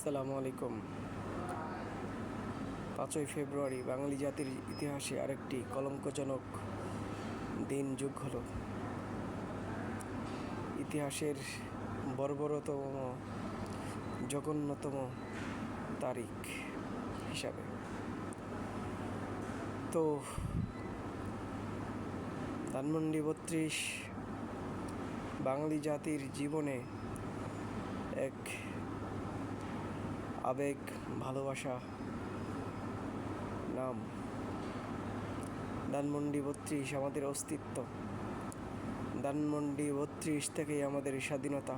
আসসালামু আলাইকুম। 5ই ফেব্রুয়ারি বাঙালি জাতির ইতিহাসে আরেকটি কলঙ্কজনক দিন যোগ হলো ইতিহাসের বর্বরতম জঘন্যতম তারিখ হিসাবে। তো ধানমন্ডি 32 বাঙালি জাতির জীবনে এক আবেগ, ভালোবাসা নাম। ধানমন্ডি 32 আমাদের অস্তিত্ব। ধানমন্ডি 32 থেকেই আমাদের স্বাধীনতা।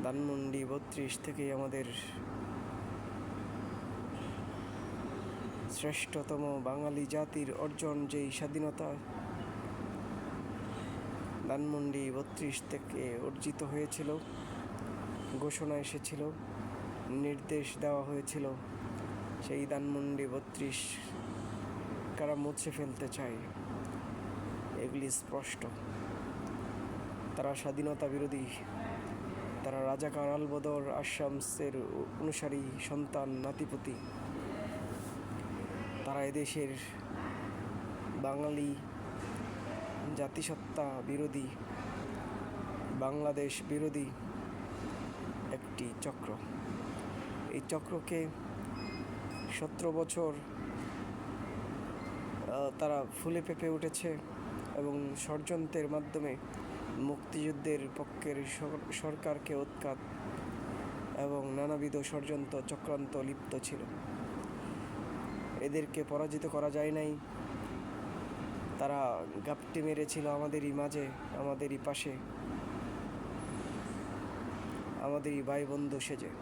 ধানমন্ডি 32 থেকেই আমাদের শ্রেষ্ঠতম বাঙালি জাতির অর্জন, যেই স্বাধীনতা ধানমন্ডি 32 থেকে অর্জিত হয়েছিল। ঘোষণা এসেছিল, নির্দেশ দেওয়া হয়েছিল, সেই ধানমন্ডি 32 কারা মুছে ফেলতে চায় এগুলি স্পষ্ট। তারা স্বাধীনতা বিরোধী, তারা রাজাকার আলবদর আশামসের অনুসারী সন্তান নাতিপুতি। তারা এদেশের বাঙালি জাতিসত্তা বিরোধী, বাংলাদেশ বিরোধী একটি চক্র। এই চক্রকে 17 বছর তারা ফুলে ফেঁপে উঠেছে এবং ষড়যন্ত্রের মাধ্যমে মুক্তিযুদ্ধের পক্ষের সরকারকে উৎখাত এবং নানাবিধ ষড়যন্ত্র চক্রান্ত লিপ্ত ছিল। এদেরকে পরাজিত করা যায় নাই। তারা গাপটি মেরেছিল আমাদেরই মাঝে, আমাদেরই পাশে, আমাদেরই ভাই বন্ধু সেজে।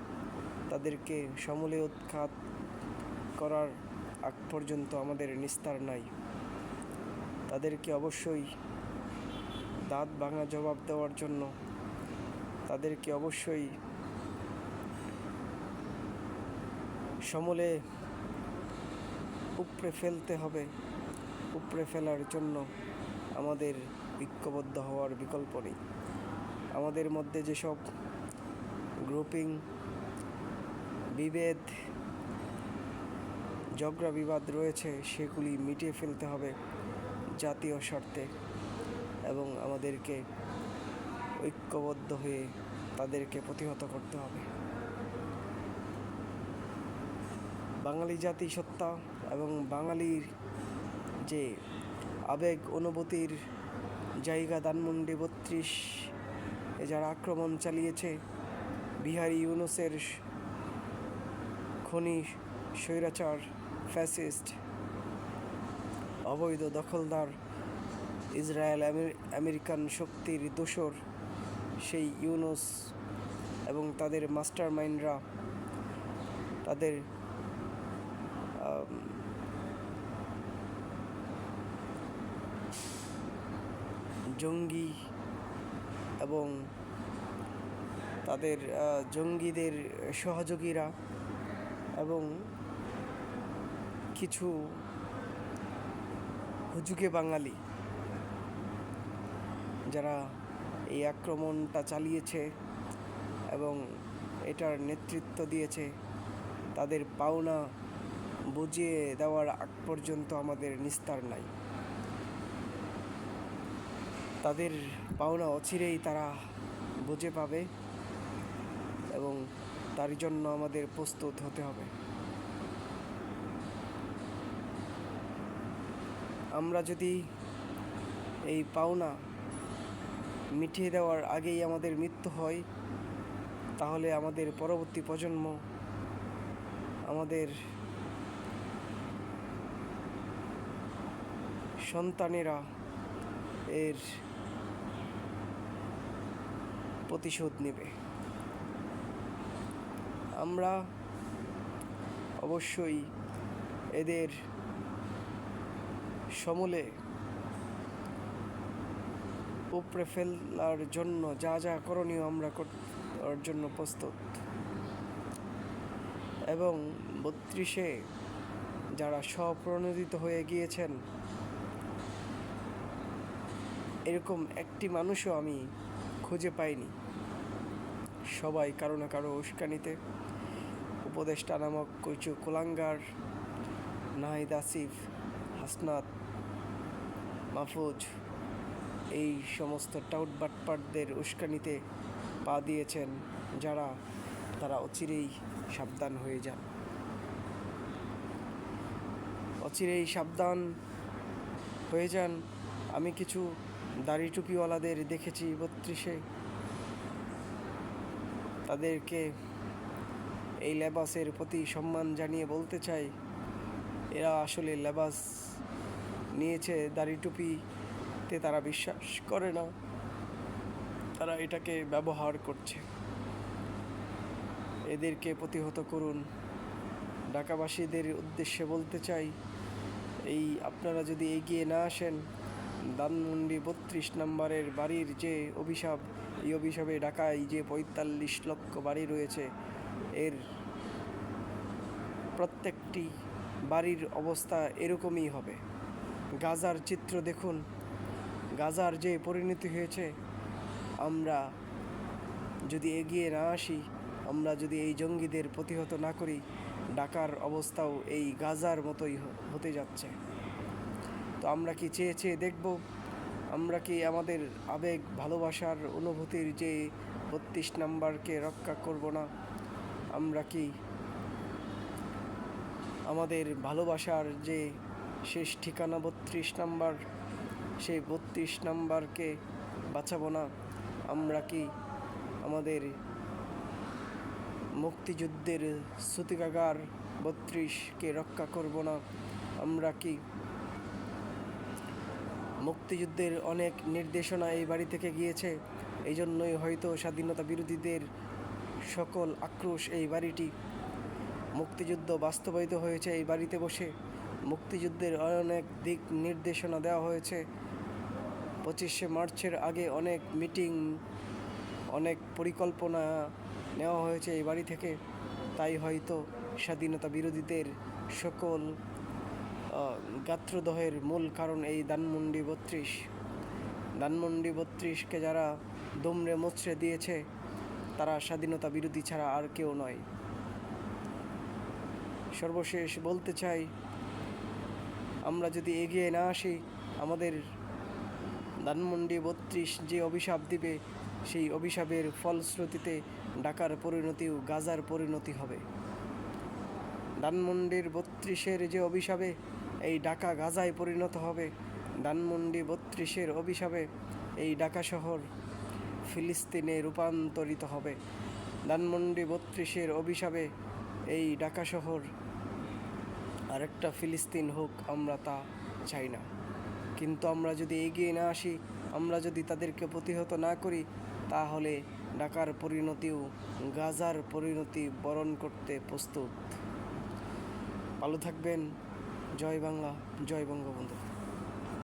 তাদেরকে সমূলে উৎখাত করার আগ পর্যন্ত আমাদের নিস্তার নাই। তাদেরকে অবশ্যই দাঁত ভাঙা জবাব দেওয়ার জন্য তাদেরকে অবশ্যই সমূলে উপড়ে ফেলতে হবে। উপড়ে ফেলার জন্য আমাদের ঐক্যবদ্ধ হওয়ার বিকল্প নেই। আমাদের মধ্যে যেসব গ্রুপিং, বিভেদ, ঝগড়া বিবাদ রয়েছে সেগুলি মিটিয়ে ফেলতে হবে জাতীয় স্বার্থে, এবং আমাদেরকে ঐক্যবদ্ধ হয়ে তাদেরকে প্রতিহত করতে হবে। বাঙালি জাতিসত্তা এবং বাঙালির যে আবেগ অনুভূতির জায়গা ধানমন্ডি 32, যারা আক্রমণ চালিয়েছে, বিহারি ইউনুসের খনি স্বৈরাচার ফ্যাসিস্ট অবৈধ দখলদার ইসরায়েল আমেরিকান শক্তির দোসর সেই ইউনুস এবং তাদের মাস্টার মাইন্ডরা, তাদের জঙ্গি এবং তাদের জঙ্গিদের সহযোগীরা এবং কিছু হুজুগে বাঙালি যারা এই আক্রমণটা চালিয়েছে এবং এটার নেতৃত্ব দিয়েছে, তাদের পাওনা বুঝিয়ে দেওয়ার আগ পর্যন্ত আমাদের নিস্তার নাই। তাদের পাওনা অচিরেই তারা বুঝে পাবে এবং তার জন্য আমাদের প্রস্তুত হতে হবে। আমরা যদি এই পাওনা মিটিয়ে দেওয়ার আগেই আমাদের মৃত্যু হয়, তাহলে আমাদের পরবর্তী প্রজন্ম, আমাদের সন্তানেরা এর প্রতিশোধ নেবে। আমরা অবশ্যই এদের সমূলে উপড়ে ফেলার জন্য যা যা করণীয় আমরা করার জন্য প্রস্তুত। এবং 32-এ যারা স্বপ্রণোদিত হয়ে গিয়েছেন, এরকম একটি মানুষও আমি খুঁজে পাইনি। সবাই কারো না কারো উস্কানিতে উপদেষ্টা নামক কিছু কুলাঙ্গার নাহিদ আসিফ, হাসনাত, মাহফুজ এই সমস্ত টাউট বাটপাটদের উস্কানিতে পা দিয়েছেন তারা অচিরেই সাবধান হয়ে যান। অচিরেই সাবধান হয়ে যান। আমি কিছু দাড়ি টুপিওয়ালাদের দেখেছি 32-এ, তাদেরকে এই লেবাসের প্রতি সম্মান জানিয়ে বলতে চাই, এরা আসলে লেবাস নিয়েছে, দাড়ি টুপিতে তারা বিশ্বাস করে না, তারা এটাকে ব্যবহার করছে। এদেরকে প্রতিহত করুন। ঢাকাবাসীদের উদ্দেশ্যে বলতে চাই, আপনারা যদি এগিয়ে না আসেন, ধানমন্ডি 32 নম্বরের বাড়ির যে অভিশাপ, এই অভিশাপে ঢাকায় যে 45 লক্ষ বাড়ি রয়েছে, এর প্রত্যেকটি বাড়ির অবস্থা এরকমই হবে। গাজার চিত্র দেখুন, গাজার যে পরিণতি হয়েছে। আমরা যদি এগিয়ে না আসি, আমরা যদি এই জঙ্গিদের প্রতিহত না করি, ঢাকার অবস্থাও এই গাজার মতোই হতে যাচ্ছে। তো আমরা কি চেয়ে দেখব? আমরা কি আমাদের আবেগ, ভালোবাসার, অনুভূতির যে 32 নম্বরকে রক্ষা করব না? আমরা কি আমাদের ভালোবাসার যে শেষ ঠিকানা 32 নম্বর, সেই 32 নম্বরকে বাঁচাবো না? আমরা কি আমাদের মুক্তিযুদ্ধের সূতিকাগার 32কে রক্ষা করব না? আমরা কি মুক্তিযুদ্ধের অনেক নির্দেশনা এই বাড়ি থেকে গিয়েছে, এই জন্যই হয়তো স্বাধীনতা বিরোধীদের সকল আক্রোশ। এই বাড়িটি মুক্তিযুদ্ধ বাস্তবায়িত হয়েছে এই বাড়িতে বসে। মুক্তিযুদ্ধের অনেক দিক নির্দেশনা দেওয়া হয়েছে। 25শে মার্চের আগে অনেক মিটিং, অনেক পরিকল্পনা নেওয়া হয়েছে এই বাড়ি থেকে। তাই হয়তো স্বাধীনতা বিরোধীদের সকল গাত্রদহের মূল কারণ এই ধানমন্ডি 32। ধানমন্ডি 32কে যারা দুমড়ে মুচড়ে দিয়েছে, তারা স্বাধীনতা বিরোধী ছাড়া আর কেউ নয়। সর্বশেষ বলতে চাই, আমরা যদি এগিয়ে না আসি, আমাদের ধানমন্ডি 32 যে অভিশাপ দিবে, সেই অভিশাপের ফলশ্রুতিতে ঢাকার পরিণতিও গাজার পরিণতি হবে। ধানমন্ডির 32-এর যে অভিশাপে এই ঢাকা গাজায় পরিণত হবে, ধানমন্ডি 32-এর অভিশাপে এই ঢাকা শহর ফিলিস্তিনে রূপান্তরিত হবে। ধানমন্ডি 32-এর অভিশাপে এই ঢাকা শহর আরেকটা ফিলিস্তিন হোক, আমরা তা চাই না। কিন্তু আমরা যদি এগিয়ে না আসি, আমরা যদি তাদেরকে প্রতিহত না করি, তাহলে ঢাকার পরিণতিও গাজার পরিণতি বরণ করতে প্রস্তুত। ভালো থাকবেন। জয় বাংলা, জয় বঙ্গবন্ধু।